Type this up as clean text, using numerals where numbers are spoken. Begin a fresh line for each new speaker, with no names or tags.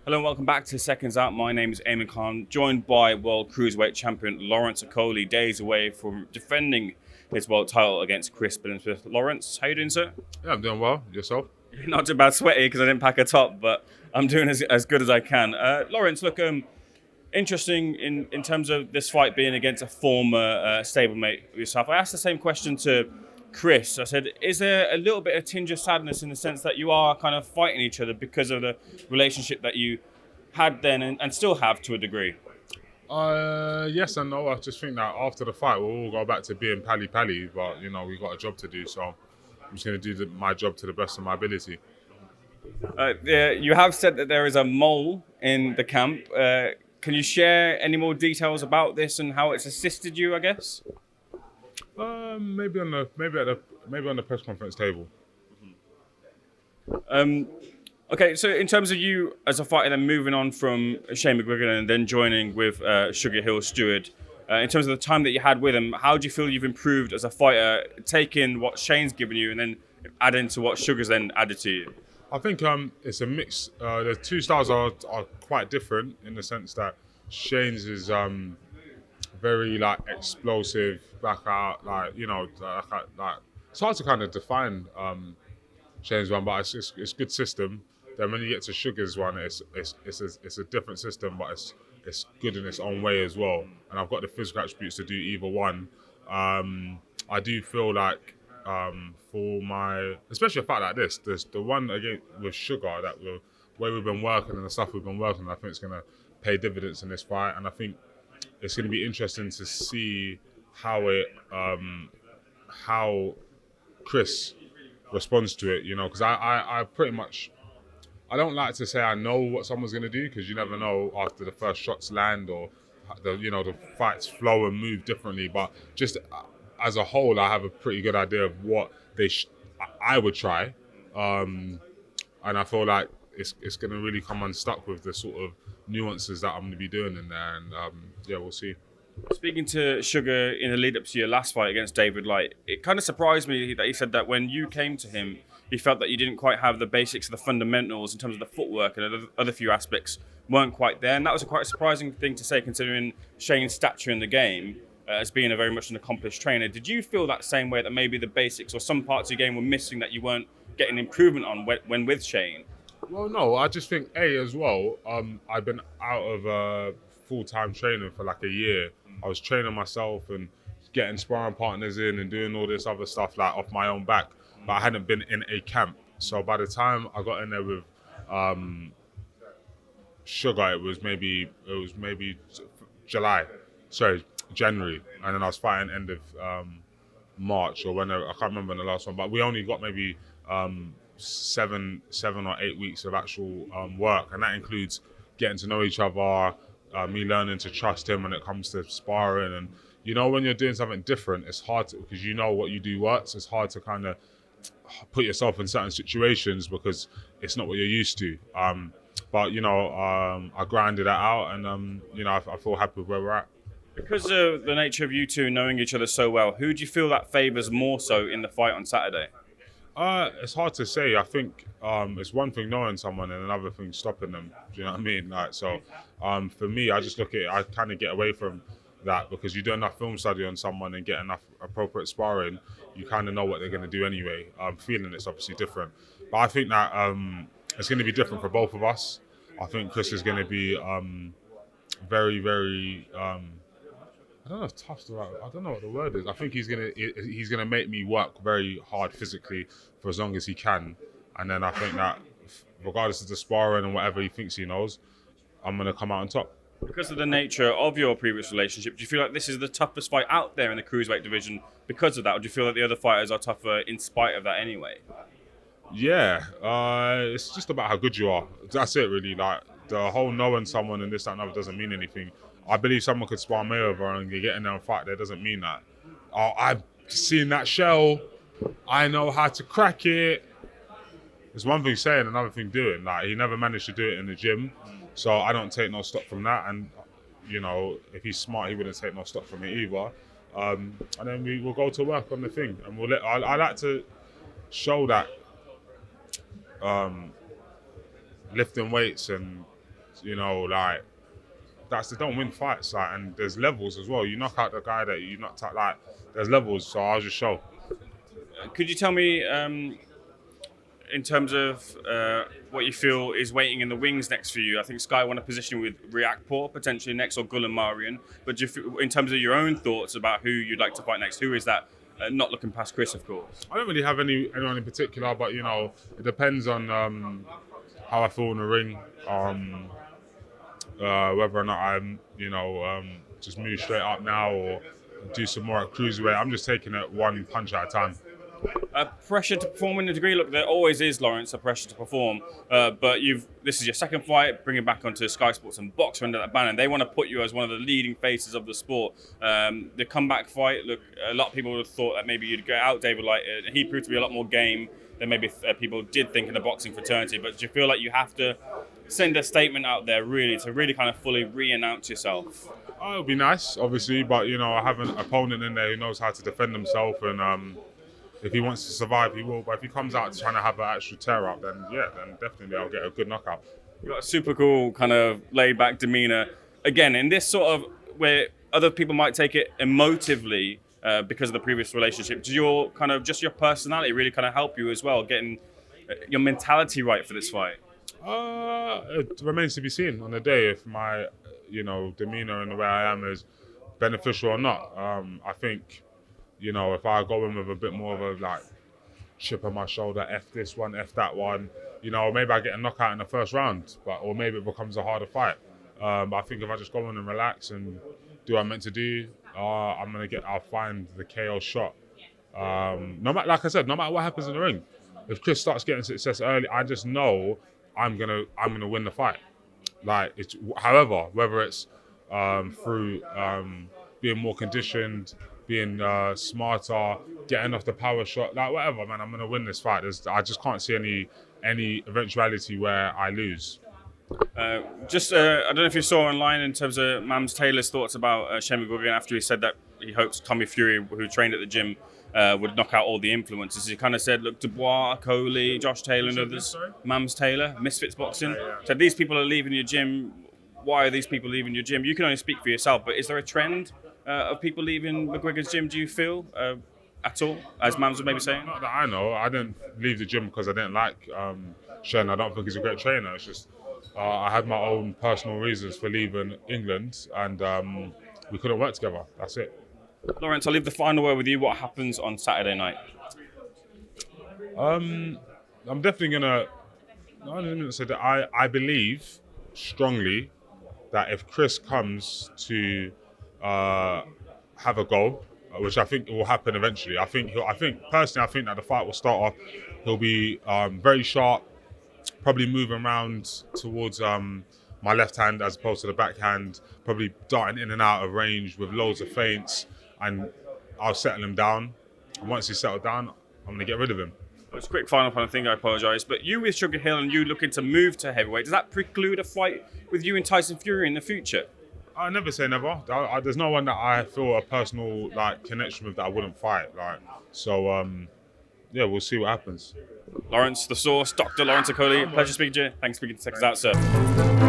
Hello and welcome back to Seconds Out. My name is Eamon Khan, joined by World Cruiserweight Champion Lawrence Okolie, days away from defending his world title against Chris Billam-Smith. Lawrence, how you doing, sir?
Yeah, I'm doing well. Yourself?
Not too bad, sweaty because I didn't pack a top, but I'm doing as good as I can. Lawrence, look, interesting in terms of this fight being against a former stablemate of yourself. I asked the same question to Chris. I said, is there a little bit of tinge of sadness in the sense that you are kind of fighting each other because of the relationship that you had then and still have to a degree?
Yes and no. I just think that after the fight, we'll all go back to being pally, but, we've got a job to do, so I'm just going to do my job to the best of my ability.
You have said that there is a mole in the camp. Can you share any more details about this and how it's assisted you, I guess?
Maybe on the press conference table.
Okay, so in terms of you as a fighter, then moving on from Shane McGuigan and then joining with Sugar Hill Stewart, in terms of the time that you had with him, how do you feel you've improved as a fighter, taking what Shane's given you and then adding to what Sugar's then added to you?
I think it's a mix. The two styles are quite different in the sense that Shane's is very explosive, back out, it's hard to kind of define Shane's one, but it's good system. Then when you get to Sugar's one, it's a different system, but it's good in its own way as well. And I've got the physical attributes to do either one. I do feel like especially a fight like this, there's the one again with Sugar that the way we've been working and the stuff we've been working, I think it's going to pay dividends in this fight, and I think it's going to be interesting to see how Chris responds to it, because I pretty much, I don't like to say I know what someone's going to do because you never know after the first shots land or the fights flow and move differently, but just as a whole, I have a pretty good idea of what I would try, and I feel like it's going to really come unstuck with the sort of nuances that I'm going to be doing in there, and we'll see.
Speaking to Sugar in the lead up to your last fight against David Light, it kind of surprised me that he said that when you came to him, he felt that you didn't quite have the basics of the fundamentals in terms of the footwork and other few aspects weren't quite there, and that was a quite surprising thing to say considering Shane's stature in the game. As being a very much an accomplished trainer, did you feel that same way that maybe the basics or some parts of your game were missing that you weren't getting improvement on when with Shane?
Well, no, I just think as well. I've been out of full-time training for like a year. I was training myself and getting sparring partners in and doing all this other stuff like off my own back, but I hadn't been in a camp. So by the time I got in there with Sugar, it was maybe January, and then I was fighting end of March or whenever, I can't remember the last one, but we only got maybe 7 or 8 weeks of actual work, and that includes getting to know each other, me learning to trust him when it comes to sparring, and when you're doing something different, it's hard because what you do works. It's hard to kind of put yourself in certain situations because it's not what you're used to. But I grinded that out, and I feel happy with where we're at.
Because of the nature of you two knowing each other so well, who do you feel that favours more so in the fight on Saturday?
It's hard to say. I think it's one thing knowing someone and another thing stopping them. Do you know what I mean? For me, I just look at it, I kind of get away from that because you do enough film study on someone and get enough appropriate sparring, you kind of know what they're going to do anyway. Feeling it's obviously different. But I think that it's going to be different for both of us. I think Chris is going to be very, very... I don't know if tough's the right. I don't know what the word is. I think he's gonna make me work very hard physically for as long as he can, and then I think that regardless of the sparring and whatever he thinks he knows, I'm gonna come out on top.
Because of the nature of your previous relationship, do you feel like this is the toughest fight out there in the cruiserweight division because of that, or do you feel that the other fighters are tougher in spite of that anyway?
Yeah, it's just about how good you are. That's it, really. Like the whole knowing someone and this, that, and other doesn't mean anything. I believe someone could spar me over and get in there and fight. That doesn't mean that. I've seen that shell. I know how to crack it. It's one thing saying, another thing doing. Like he never managed to do it in the gym, so I don't take no stock from that. And if he's smart, he wouldn't take no stock from it either. And then we will go to work on the thing, and I like to show that lifting weights and you know, like they don't win fights, like, and there's levels as well. You knock out the guy that you knocked out, like there's levels. So I'll just show.
Could you tell me, in terms of what you feel is waiting in the wings next for you? I think Sky won a position with Riakporhe potentially next, or Gulen Marian. But do you feel, in terms of your own thoughts about who you'd like to fight next, who is that? Not looking past Chris, of course.
I don't really have anyone in particular, but you know, it depends on how I feel in the ring. Whether or not I'm, just move straight up now or do some more at Cruiserweight. I'm just taking it one punch at a time.
Pressure to perform in a degree. Look, there always is, Lawrence, a pressure to perform. But this is your second fight, bringing back onto Sky Sports and Box under that banner. They want to put you as one of the leading faces of the sport. The comeback fight, look, a lot of people would have thought that maybe you'd get out David Light. He proved to be a lot more game than maybe people did think in the boxing fraternity. But do you feel like you have to send a statement out there to really kind of fully re-announce yourself?
Oh, it'll be nice, obviously, but I have an opponent in there who knows how to defend himself, and if he wants to survive, he will. But if he comes out trying to have an actual tear up, then definitely I'll get a good knockout.
You've got a super cool kind of laid-back demeanour. Again, in this sort of where other people might take it emotively because of the previous relationship, does your kind of just your personality really kind of help you as well, getting your mentality right for this fight?
It remains to be seen on the day if my demeanour and the way I am is beneficial or not. I think if I go in with a bit more of a chip on my shoulder, F this one, F that one, maybe I get a knockout in the first round, or maybe it becomes a harder fight. But I think if I just go in and relax and do what I'm meant to do, I'll find the KO shot. No matter, like I said, no matter what happens in the ring, if Chris starts getting success early, I just know I'm gonna win the fight. However, whether it's through being more conditioned, being smarter, getting off the power shot, whatever, man, I'm gonna win this fight. I just can't see any eventuality where I lose.
I don't know if you saw online in terms of Mams Taylor's thoughts about Shane McGuigan after he said that he hopes Tommy Fury, who trained at the gym, would knock out all the influences. He kind of said, look, Dubois, Okolie, Josh Taylor and others, Mams Taylor, Misfits Boxing, said these people are leaving your gym. Why are these people leaving your gym? You can only speak for yourself, but is there a trend of people leaving McGuigan's gym, do you feel, at all, as Mams was maybe saying?
Not that I know. I didn't leave the gym because I didn't like Shane. I don't think he's a great trainer. It's just I had my own personal reasons for leaving England, and we couldn't work together. That's it.
Lawrence, I'll leave the final word with you. What happens on Saturday night?
I'm definitely gonna say that I believe strongly that if Chris comes to have a goal, which I think will happen eventually, I think personally that the fight will start off. He'll be very sharp, probably moving around towards my left hand as opposed to the backhand, probably darting in and out of range with loads of feints, and I'll settle him down. And once he's settled down, I'm going to get rid of him.
It's a quick final thing, I apologise, but you with Sugar Hill and you looking to move to heavyweight, does that preclude a fight with you and Tyson Fury in the future?
I never say never. There's no one that I feel a personal connection with that I wouldn't fight. We'll see what happens.
Lawrence, the Source, Dr. Lawrence Okolie, pleasure speaking to you. Thanks for speaking to SecondsOut, sir.